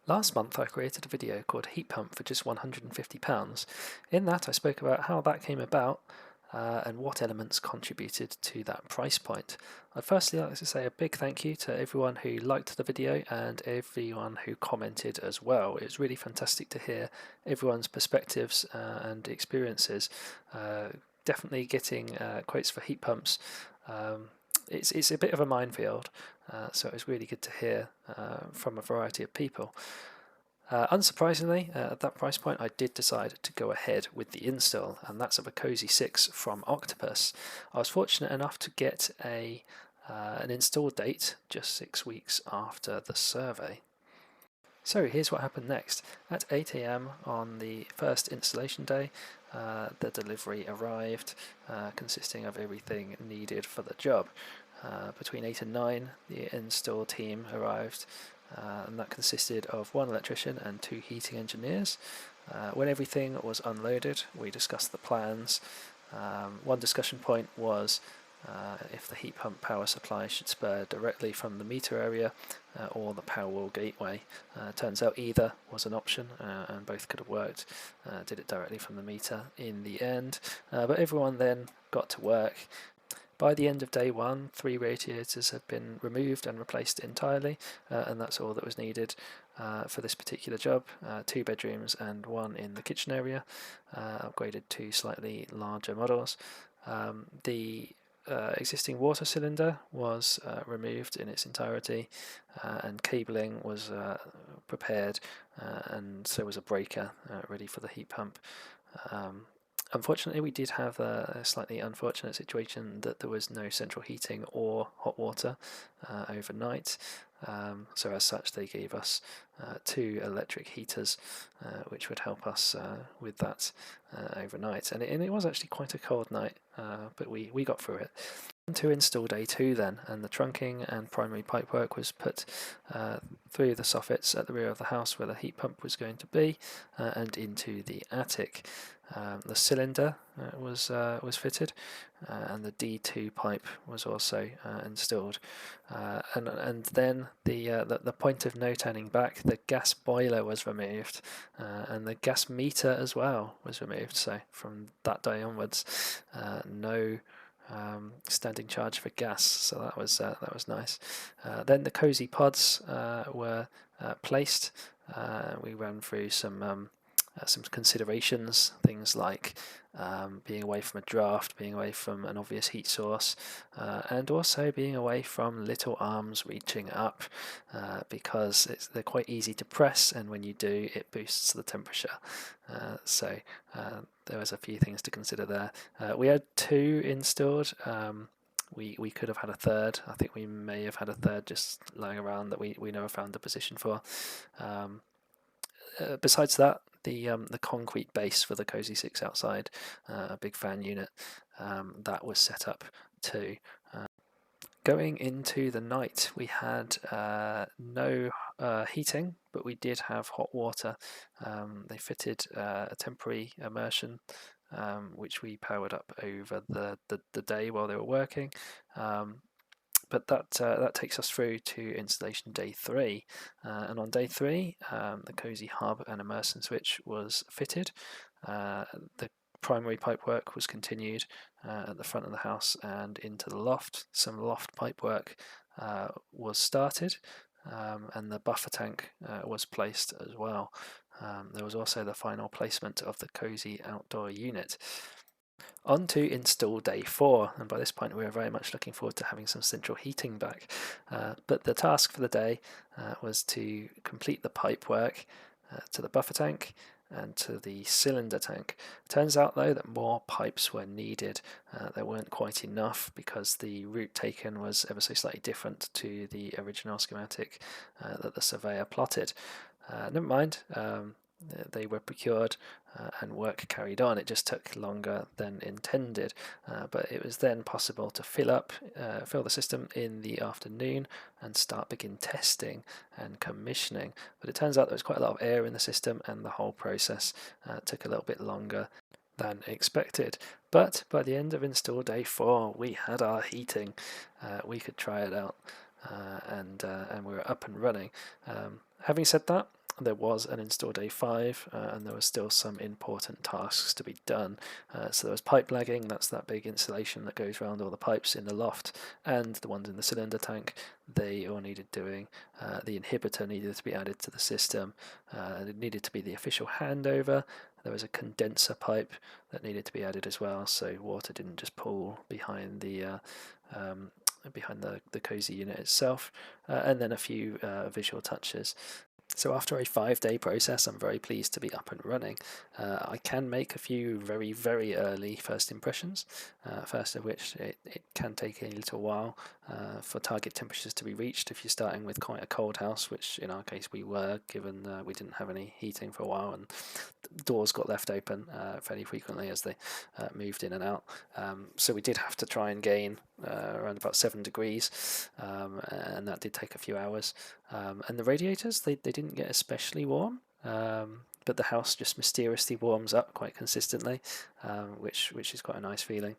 Last month I created a video called Heat Pump for just £150. In that I spoke about how that came about and what elements contributed to that price point. I'd firstly like to say a big thank you to everyone who liked the video and everyone who commented as well. It was really fantastic to hear everyone's perspectives and experiences. Definitely getting quotes for heat pumps. It's a bit of a minefield, so it was really good to hear from a variety of people. Unsurprisingly, at that price point, I did decide to go ahead with the install, and that's of a Cosy 6 from Octopus. I was fortunate enough to get an install date just 6 weeks after the survey. So here's what happened next. At 8 AM on the first installation day, the delivery arrived, consisting of everything needed for the job. Between 8 and 9, the install team arrived, and that consisted of one electrician and two heating engineers. When everything was unloaded, we discussed the plans. One discussion point was if the heat pump power supply should spur directly from the meter area or the Powerwall gateway. Turns out either was an option, and both could have worked. Did it directly from the meter in the end, but everyone then got to work. By the end of day one, 3 radiators had been removed and replaced entirely, and that's all that was needed for this particular job. 2 bedrooms and 1 in the kitchen area, upgraded to slightly larger models. The existing water cylinder was removed in its entirety, and cabling was prepared, and so was a breaker ready for the heat pump. Unfortunately, we did have a slightly unfortunate situation that there was no central heating or hot water overnight. So as such, they gave us 2 electric heaters, which would help us with that overnight. And it was actually quite a cold night, but we got through it. To install day 2 then, and the trunking and primary pipework was put through the soffits at the rear of the house where the heat pump was going to be, and into the attic. The cylinder was fitted, and the D2 pipe was also installed, and then the point of no turning back, the gas boiler was removed, and the gas meter as well was removed. So from that day onwards, no standing charge for gas, so that was nice. Then the Cosy pods were placed. We ran through some considerations, things like being away from a draft, being away from an obvious heat source, and also being away from little arms reaching up, because they're quite easy to press, and when you do, it boosts the temperature. So there was a few things to consider there. We had 2 installed. We could have had a third. I think we may have had a third just lying around that we never found a position for. Besides that, the concrete base for the Cosy 6 outside, a big fan unit, that was set up too. Going into the night, we had no heating, but we did have hot water. They fitted a temporary immersion, which we powered up over the day while they were working. But that takes us through to installation day 3, and on day 3, the Cosy hub and immersion switch was fitted. The primary pipework was continued at the front of the house and into the loft. Some loft pipework was started, and the buffer tank was placed as well. There was also the final placement of the Cosy outdoor unit. On to install day 4, and by this point we were very much looking forward to having some central heating back. But the task for the day was to complete the pipe work to the buffer tank and to the cylinder tank. Turns out though that more pipes were needed. There weren't quite enough because the route taken was ever so slightly different to the original schematic that the surveyor plotted. Never mind. They were procured and work carried on. It just took longer than intended, but it was then possible to fill the system in the afternoon and begin testing and commissioning. But it turns out there was quite a lot of air in the system, and the whole process took a little bit longer than expected. But by the end of install day 4, we had our heating. We could try it out, and we were up and running. Having said that, there was an install day 5, and there was still some important tasks to be done. So there was pipe lagging, that's that big insulation that goes around all the pipes in the loft and the ones in the cylinder tank. They all needed doing. The inhibitor needed to be added to the system. It needed to be the official handover. There was a condenser pipe that needed to be added as well, so water didn't just pool behind the Cosy unit itself, and then a few visual touches. So after a 5-day process, I'm very pleased to be up and running. I can make a few very, very early first impressions, first of which it can take a little while for target temperatures to be reached if you're starting with quite a cold house, which in our case we were, given we didn't have any heating for a while and doors got left open fairly frequently as they moved in and out. So we did have to try and gain around about 7 degrees, and that did take a few hours. And the radiators, they didn't get especially warm, but the house just mysteriously warms up quite consistently, which is quite a nice feeling.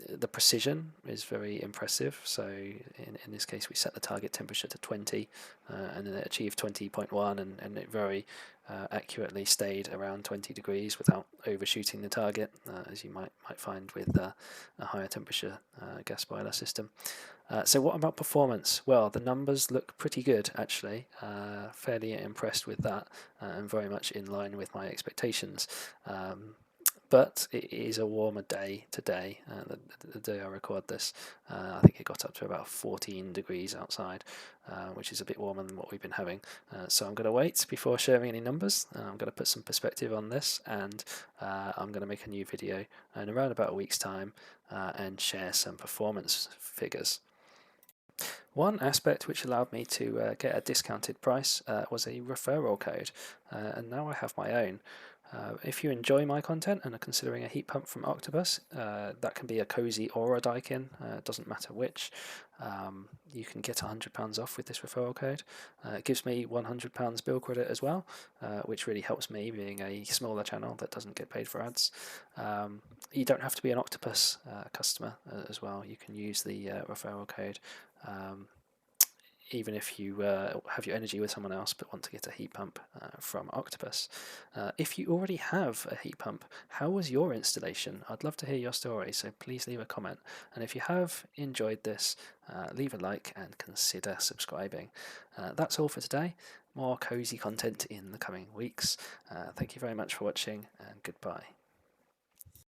The precision is very impressive. So in this case, we set the target temperature to 20, and then it achieved 20.1, and it very accurately stayed around 20 degrees without overshooting the target, as you might find with a higher temperature gas boiler system. So what about performance? Well, the numbers look pretty good actually. Fairly impressed with that, and very much in line with my expectations. But it is a warmer day today, the day I record this. I think it got up to about 14 degrees outside, which is a bit warmer than what we've been having. So I'm going to wait before sharing any numbers. I'm going to put some perspective on this, and I'm going to make a new video in around about a week's time and share some performance figures. One aspect which allowed me to get a discounted price was a referral code, and now I have my own. If you enjoy my content and are considering a heat pump from Octopus, that can be a Cosy or a Daikin, it doesn't matter which. You can get £100 off with this referral code. It gives me £100 bill credit as well, which really helps me, being a smaller channel that doesn't get paid for ads. You don't have to be an Octopus customer as well. You can use the referral code even if you have your energy with someone else but want to get a heat pump from Octopus. If you already have a heat pump, how was your installation? I'd love to hear your story, so please leave a comment. And if you have enjoyed this, leave a like and consider subscribing. That's all for today. More Cosy content in the coming weeks. Thank you very much for watching, and goodbye.